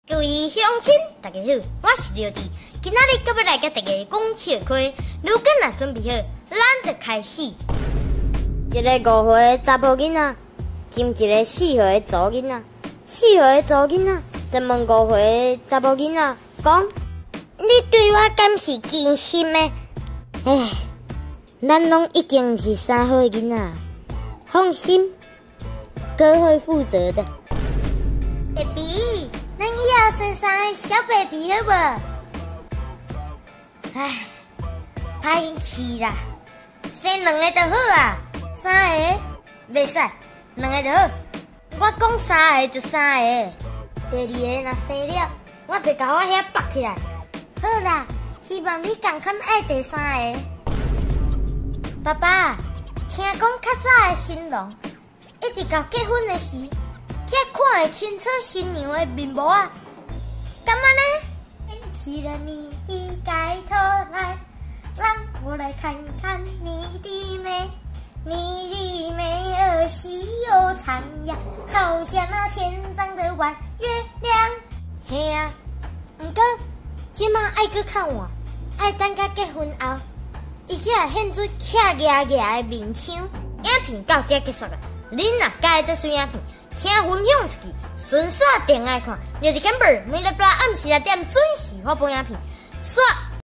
各位乡亲，大家好，我是廖弟。今仔日要来甲大家讲笑话。如果若准备好，咱就开始。一个5岁的查甫囡仔，兼一个4岁的查某囡仔。4岁的查某囡仔，就问5岁的查甫囡仔讲：“你对我敢是真心的？”唉，咱拢已经是3岁的囡仔，放心，哥会负责的。baby。咱以后生3个小 baby 好无？唉，歹气啦，生2个就好啊，3个袂使，2个就好。我讲3个就3个，第2个若生了，我就甲我遐绑起来。好啦，希望你共款爱第3个。爸爸，听讲较早的新郎一直到结婚的时。才看会清楚新娘的面目啊！干嘛呢？起了你的盖头来，让我来看看你的美。你的美儿细又长呀，好像那天上的弯月亮。嘿啊，不过即马爱去看我，爱等到结婚后，伊才会显出恰牙牙的面相。影片到这结束了，恁若喜这出影片。请分享出去，顺续订爱看，留一 camper，每礼拜暗时6点准时发布影片，刷。